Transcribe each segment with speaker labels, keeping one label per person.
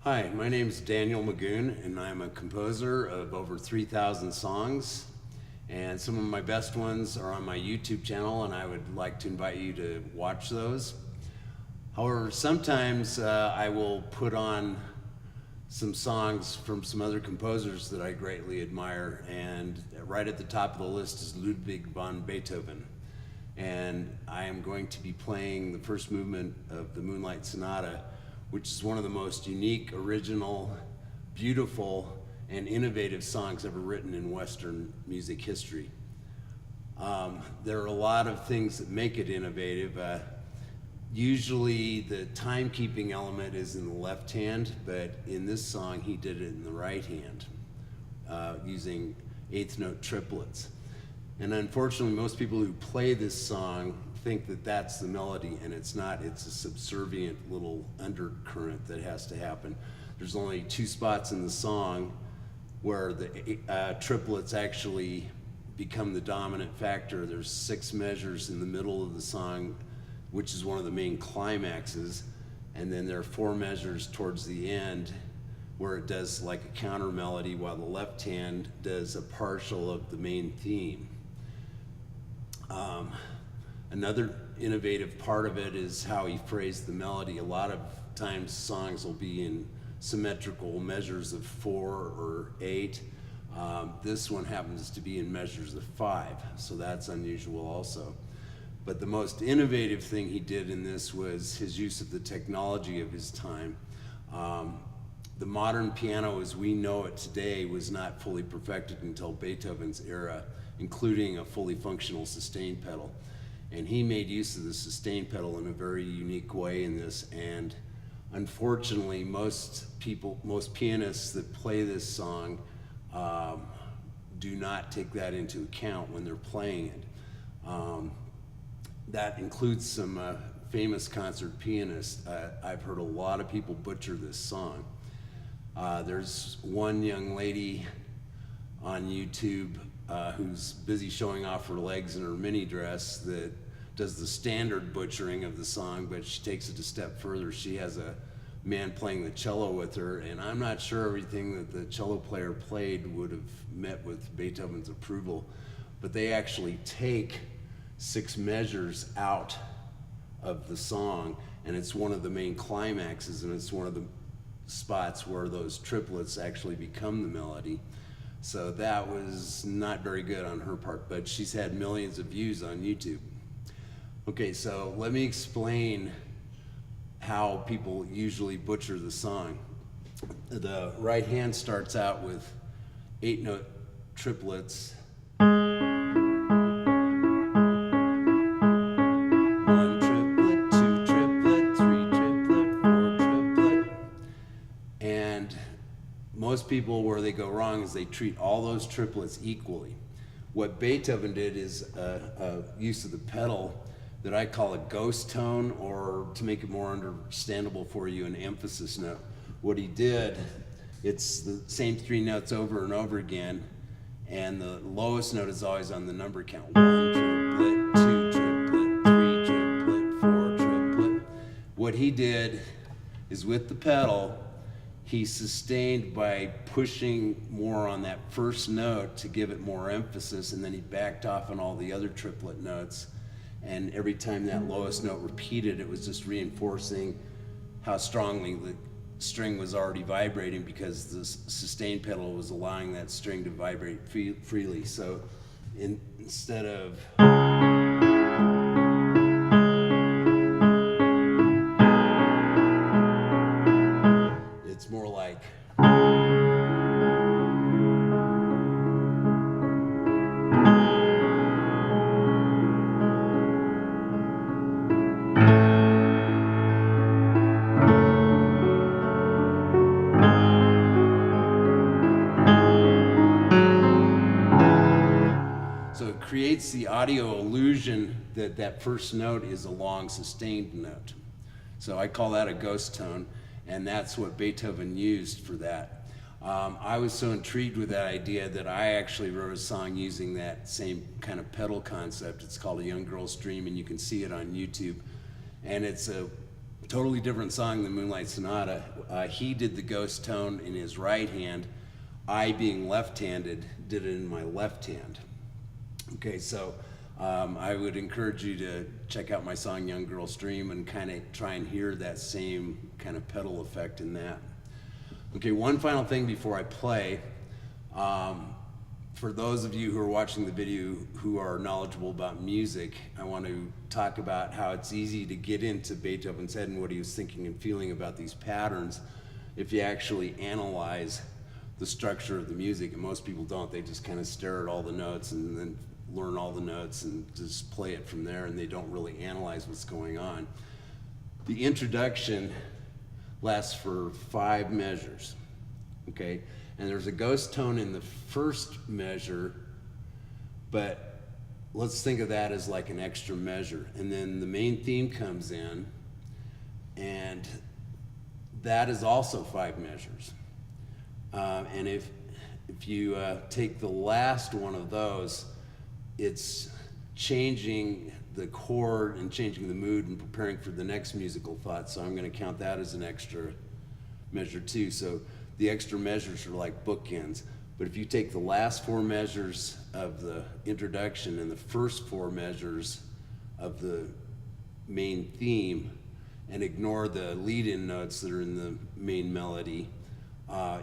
Speaker 1: Hi, my name is Daniel Magoun, and I'm a composer of over 3,000 songs. And some of my best ones are on my YouTube channel, and I would like to invite you to watch those. However, sometimes I will put on some songs from some other composers that I greatly admire, and right at the top of the list is Ludwig van Beethoven. And I am going to be playing the first movement of the Moonlight Sonata, which is one of the most unique, original, beautiful, and innovative songs ever written in Western music history. There are a lot of things that make it innovative. Usually the timekeeping element is in the left hand, but in this song he did it in the right hand, using eighth note triplets. And unfortunately, most people who play this song think that that's the melody, and it's not. It's a subservient little undercurrent that has to happen. There's only two spots in the song where the triplets actually become the dominant factor. There's 6 measures in the middle of the song, which is one of the main climaxes, and then there are 4 measures towards the end where it does like a counter melody, while the left hand does a partial of the main theme. Another innovative part of it is how he phrased the melody. A lot of times songs will be in symmetrical measures of 4 or 8. This one happens to be in measures of 5, so that's unusual also. But the most innovative thing he did in this was his use of the technology of his time. The modern piano as we know it today was not fully perfected until Beethoven's era, including a fully functional sustain pedal. And he made use of the sustain pedal in a very unique way in this, and unfortunately most pianists that play this song do not take that into account when they're playing it. That includes some famous concert pianists. I've heard a lot of people butcher this song. There's one young lady on YouTube who's busy showing off her legs in her mini dress that does the standard butchering of the song, but she takes it a step further. She has a man playing the cello with her, and I'm not sure everything that the cello player played would have met with Beethoven's approval, but they actually take 6 measures out of the song, and it's one of the main climaxes, and it's one of the spots where those triplets actually become the melody. So that was not very good on her part, but she's had millions of views on YouTube. Okay, so let me explain how people usually butcher the song. The right hand starts out with 8 note triplets. 1 triplet, 2 triplet, 3 triplet, 4 triplet. And most people, where they go wrong is they treat all those triplets equally. What Beethoven did is a use of the pedal that I call a ghost tone, or to make it more understandable for you, an emphasis note. What he did, it's the same 3 notes over and over again, and the lowest note is always on the number count. 1 triplet, 2 triplet, 3 triplet, 4 triplet. What he did is with the pedal, he sustained by pushing more on that first note to give it more emphasis, and then he backed off on all the other triplet notes. And every time that lowest note repeated, it was just reinforcing how strongly the string was already vibrating, because the sustain pedal was allowing that string to vibrate freely. So instead of it's more like creates the audio illusion that that first note is a long sustained note. So I call that a ghost tone, and that's what Beethoven used for that. I was so intrigued with that idea that I actually wrote a song using that same kind of pedal concept. It's called A Young Girl's Dream, and you can see it on YouTube. And it's a Totally different song than Moonlight Sonata. He did the ghost tone in his right hand. I, being left-handed, did it in my left hand. Okay, so I would encourage you to check out my song Young Girl's Dream and kind of try and hear that same kind of pedal effect in that. Okay, one final thing before I play. For those of you who are watching the video who are knowledgeable about music, I want to talk about how it's easy to get into Beethoven's head and what he was thinking and feeling about these patterns if you actually analyze the structure of the music. And most people don't. They just kind of stare at all the notes and then learn all the notes and just play it from there, and they don't really analyze what's going on. The introduction lasts for 5 measures, okay? And there's a ghost tone in the first measure, but let's think of that as like an extra measure. And then the main theme comes in, and that is also 5 measures. And if you take the last one of those, it's changing the chord and changing the mood and preparing for the next musical thought. So I'm going to count that as an extra measure too. So the extra measures are like bookends. But if you take the last 4 measures of the introduction and the first 4 measures of the main theme and ignore the lead-in notes that are in the main melody,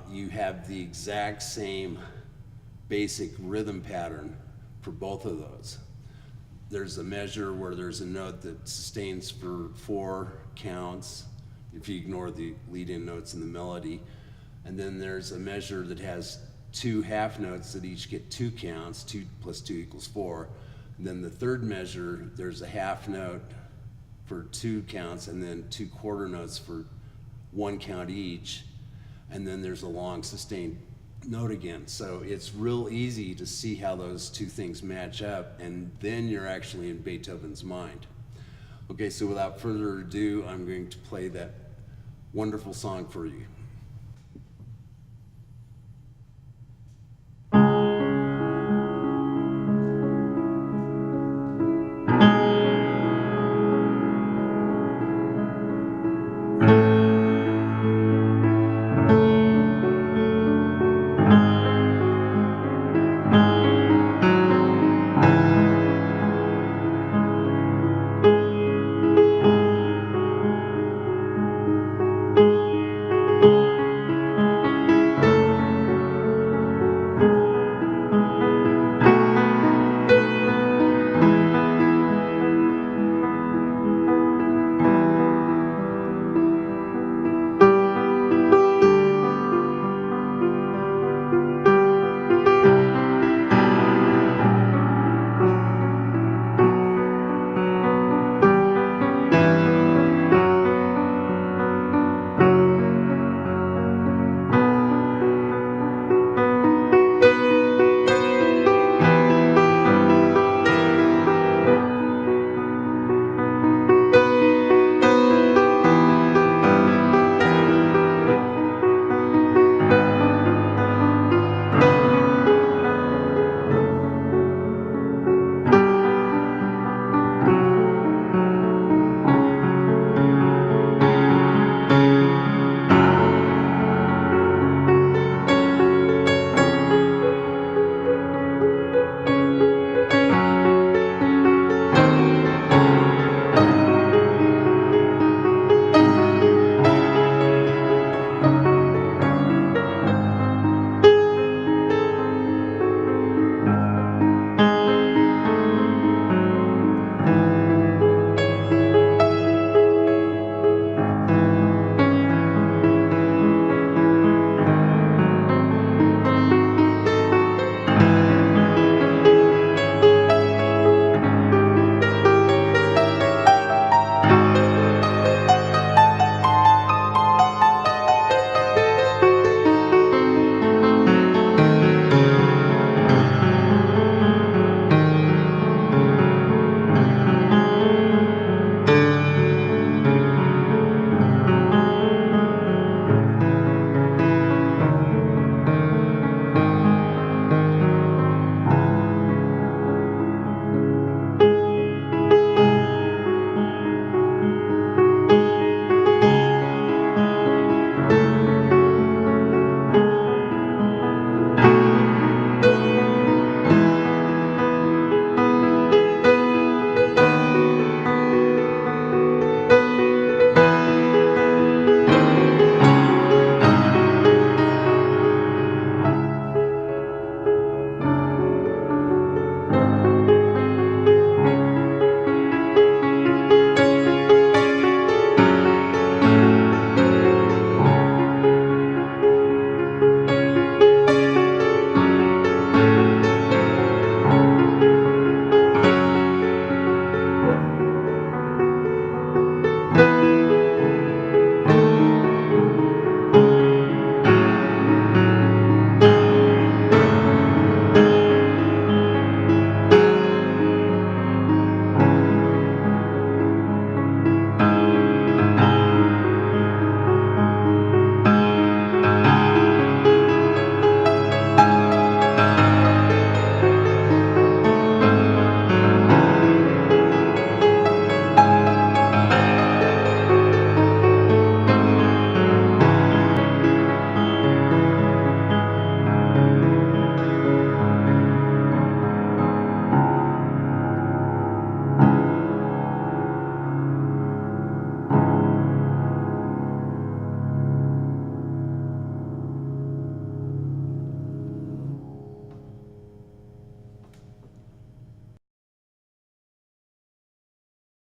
Speaker 1: you have the exact same basic rhythm pattern for both of those. There's a measure where there's a note that sustains for 4 counts if you ignore the lead-in notes in the melody. And then there's a measure that has 2 half notes that each get 2 counts, 2 plus 2 equals 4. And then the third measure, there's a half note for 2 counts and then 2 quarter notes for 1 count each. And then there's a long sustained note again. So it's real easy to see how those 2 things match up, and then you're actually in Beethoven's mind. Okay, so without further ado, I'm going to play that wonderful song for you.